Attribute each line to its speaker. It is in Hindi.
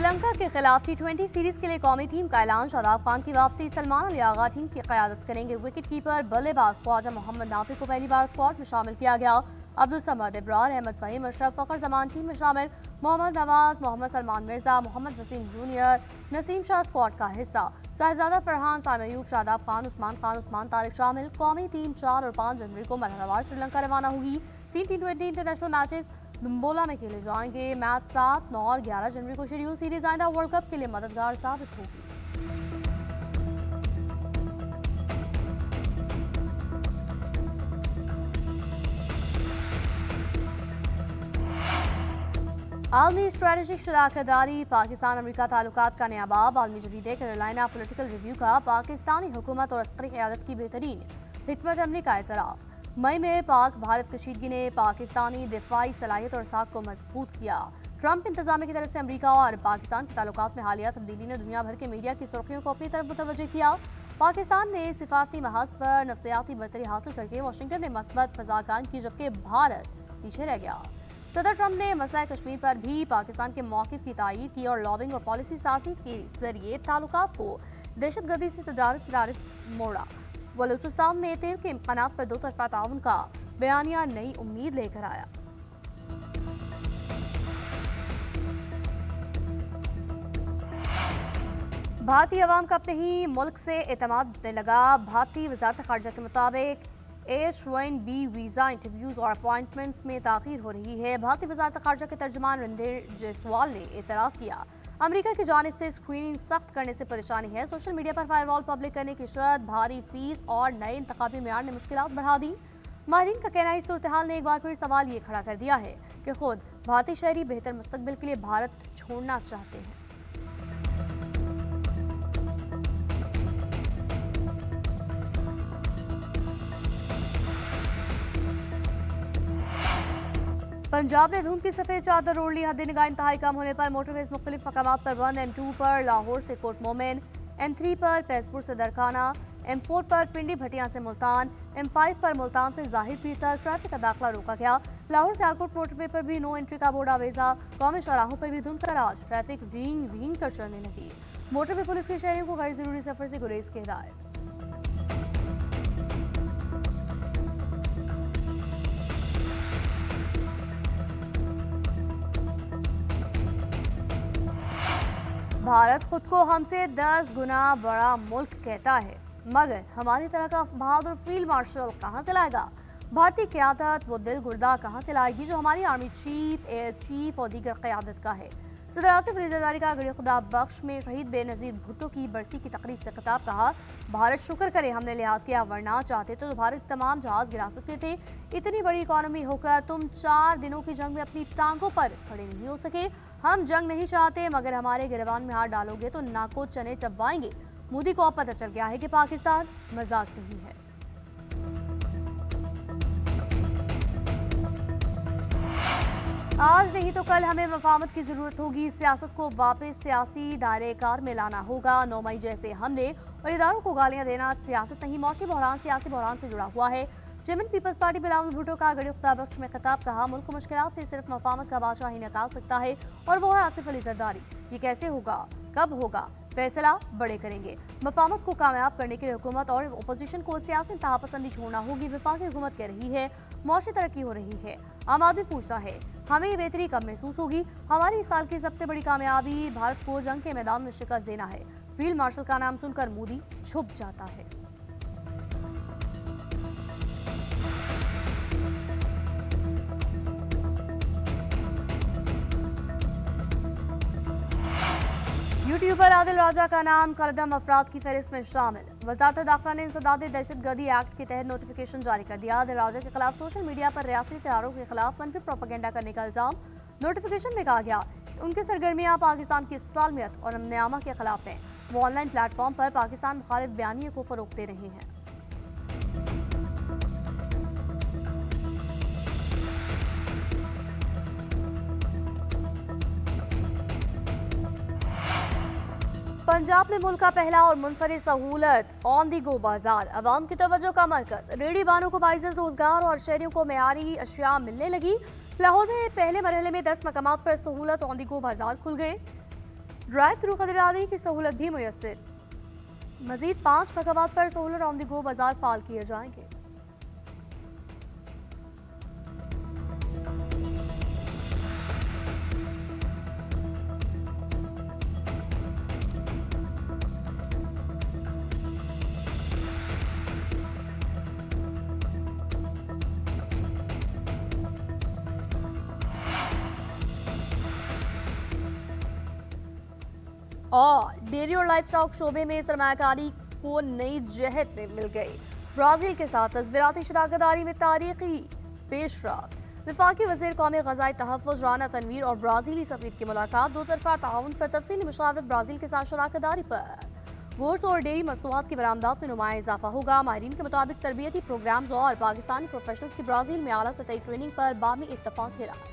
Speaker 1: श्रीलंका के खिलाफ T20 सीरीज के लिए कौमी टीम का ऐलान। शादाब खान की वापसी, सलमान अली आगा टीम की क़यादत करेंगे। विकेट कीपर बल्लेबाज ख्वाजा मोहम्मद नाफी को पहली बार स्क्वाड में शामिल किया गया। अब्दुल समद, इब्रार अहमद फहीम, अशरफ फखर जमान टीम में शामिल। मोहम्मद नवाज, मोहम्मद सलमान मिर्जा, मोहम्मद वसीम जूनियर, नसीम शाह स्क्वाड का हिस्सा। साहिबजादा फरहान, साइम अयूब, शादाब खान, उस्मान तारिक शामिल। कौमी टीम 4 और 5 जनवरी को मरहलावार श्रीलंका रवाना होगी। 3 T20 इंटरनेशनल मैचेस दुम्बोला में खेले जाएंगे। मैच 7, 9 और 11 जनवरी को शेड्यूल। सीरीज आइंदा वर्ल्ड कप के लिए मददगार साबित होगी। आलमी स्ट्रेटेजिक शराकतदारी, पाकिस्तान अमेरिका ताल्लुकात का नया बाब। आलमी जरीदे कैरोलिना पॉलिटिकल रिव्यू का पाकिस्तानी हुकूमत और अस्करी क़यादत की बेहतरीन हिकमत अमली का एतराफ़। मई में पाक भारत कशीदगी ने पाकिस्तानी दिफाई सलाहियत और साख को मजबूत किया। ट्रंप इंतजामिया की तरफ से अमेरिका और पाकिस्तान के ताल्लुकात में हालिया तब्दीली ने दुनिया भर के मीडिया की सुर्खियों को अपनी तरफ मुतवज्जह किया। पाकिस्तान ने सिफारती महाज पर नफ्सियाती बरतरी हासिल करके वाशिंगटन में मस्बत फजा कायम की, जबकि भारत पीछे रह गया। सदर ट्रंप ने मसला कश्मीर पर भी पाकिस्तान के मौक़िफ़ की तायीद की और लॉबिंग और पॉलिसी साजी के जरिए ताल्लुकात को दहशतगर्दी से तजारत की तरफ मोड़ा। बलूचिस्तान में तेल के इम्कानात पर दो तरफा ताउन का बयानिया नई उम्मीद लेकर आया। भारतीय अवाम का अपने ही मुल्क से एतमाद उठने लगा। भारतीय वजारत ख़ारजा के मुताबिक H1B वीज़ा इंटरव्यूज और अपॉइंटमेंट्स में ताख़ीर हो रही है। भारतीय वजारत ख़ारजा के तर्जुमान रणधीर जायसवाल ने एतराफ़ किया, अमेरिका की जानिब से स्क्रीनिंग सख्त करने से परेशानी है। सोशल मीडिया पर फायरवॉल पब्लिक करने की शर्त, भारी फीस और नए इंतखाबी मेयार ने मुश्किलात बढ़ा दी। माहिरीन का कहना है इस सूरत हाल ने एक बार फिर सवाल ये खड़ा कर दिया है कि खुद भारतीय शहरी बेहतर मुस्तकबिल के लिए भारत छोड़ना चाहते हैं। पंजाब ने धुंध की सफेद चादर ओढ़ ली। हद निगाह इंतहाई कम होने पर मोटरवेज मुख्तलिफ मकामात पर बंद। M2 पर लाहौर से कोट मोमिन, M3 पर फैजपुर से दरखाना, M4 पर पिंडी भटिया से मुल्तान, M5 पर मुल्तान से जाहिद पीर तक ट्रैफिक का दाखिला रोका गया। लाहौर से आलकोट मोटरवे पर भी नो एंट्री का बोर्ड आवेजा। कौमी शाहराहों पर भी धुंध का राज, ट्रैफिक रींग रींग कर चलने लगी। मोटरवे पुलिस के शहरियों को गैर जरूरी सफर से गुरेज की हिदायत। भारत खुद को हमसे 10 गुना बड़ा मुल्क कहता है, मगर हमारी तरह का बहादुर फील्ड मार्शल कहां से लाएगा? भारतीय क़यादत वो दिल गुर्दा कहां से लाएगी जो हमारी आर्मी चीफ, एयर चीफ और दीगर क़यादत का है? सदर आसिफ रिज़ादारी का गड़ी खुदा बख्श में शहीद बेनज़ीर भुट्टो की बरसी की तकरीब से खिताब। कहा, भारत शुक्र करे हमने लिहाज किया, वरना चाहते तो भारत तमाम जहाज गिरा सकते थे। इतनी बड़ी इकॉनमी होकर तुम 4 दिनों की जंग में अपनी टांगों पर खड़े नहीं हो सके। हम जंग नहीं चाहते, मगर हमारे गिरबान में हाथ डालोगे तो नाको चने चबाएंगे। मोदी को अब पता चल गया है कि पाकिस्तान मजाक नहीं है। आज नहीं तो कल हमें मफाहमत की जरूरत होगी। सियासत को वापस सियासी दायरे कार में लाना होगा। 9 मई जैसे हमले और इदारों को गालियां देना सियासत नहीं, मौशी बहरान सियासी बहरान से जुड़ा हुआ है। चेयरमैन पीपल्स पार्टी बिलावल भुट्टो का गड़ी खुदा बख्श में खिताब। कहा, मुल्क को मुश्किलात से सिर्फ मफाहमत का बादशाह ही निकाल सकता है और वो है आसिफ अली जरदारी। ये कैसे होगा, कब होगा, फैसला बड़े करेंगे। मफाहमत को कामयाब करने के लिए हुकूमत और अपोजिशन को सियासी इंतहापसंदी छोड़ना होगी। वफाकी हुकूमत कह रही है मौशी तरक्की हो रही है। आम आदमी पूछता है हमें ये बेहतरी कब महसूस होगी? हमारी इस साल की सबसे बड़ी कामयाबी भारत को जंग के मैदान में शिकस्त देना है। फील्ड मार्शल का नाम सुनकर मोदी छुप जाता है। यूट्यूबर आदिल राजा का नाम कलदम अफराद की फहरिस्त में शामिल। वजारत दाखिला ने इंसदाद दहशतगर्दी एक्ट के तहत नोटिफिकेशन जारी कर दिया। आदिल राजा के खिलाफ सोशल मीडिया पर रियासती इत्तेहारों के खिलाफ मनफी प्रोपेगेंडा करने का इल्जाम। नोटिफिकेशन में कहा गया उनकी सरगर्मियां पाकिस्तान की सालमियत और अमन-ए-आमा के खिलाफ हैं। वो ऑनलाइन प्लेटफॉर्म पर पाकिस्तान मुखालिफ बयानिए को फरोग दे रहे हैं। पंजाब में मुल्क का पहला और मुनफरिद सहूलत ऑन दी गो बाजार, अवाम की तवज्जो का मरकज। रेहड़ी बानों को बाइज़ रोजगार और शहरियों को मेयारी अशिया मिलने लगी। लाहौर में पहले मरहले में 10 मकामात पर सहूलत ऑन दी गो बाजार खुल गए। ड्राइव थ्रू खरीदारी की सहूलत भी मुयस्सर। मजीद 5 मकामात पर सोलर ऑन द गो बाजार फाल किए जाएंगे। और डेयरी और लाइवस्टॉक शोबे में सरमायाकारी को नई जहत में मिल गई। ब्राजील के साथ तस्वीराती शराकतदारी में तारीखी पेशरफ्त। वफाकी वज़ीर कौमी ग़ज़ाई तहफ़्फ़ुज़ राना तनवीर और ब्राज़ीली सफ़ीर की मुलाकात। दो तरफ़ा ताउन पर तफ़सीली मुशावरत। ब्राज़ील के साथ शराकतदारी पर गोश्त और डेयरी मसनूआत की बरामदात में नुमाया इजाफा होगा। माहिरीन के मुताबिक तरबियती प्रोग्राम्स और पाकिस्तानी प्रोफेशनल्स की ब्राज़ील में आला सतही ट्रेनिंग पर बामी इत्तफ़ाक़ गिरा।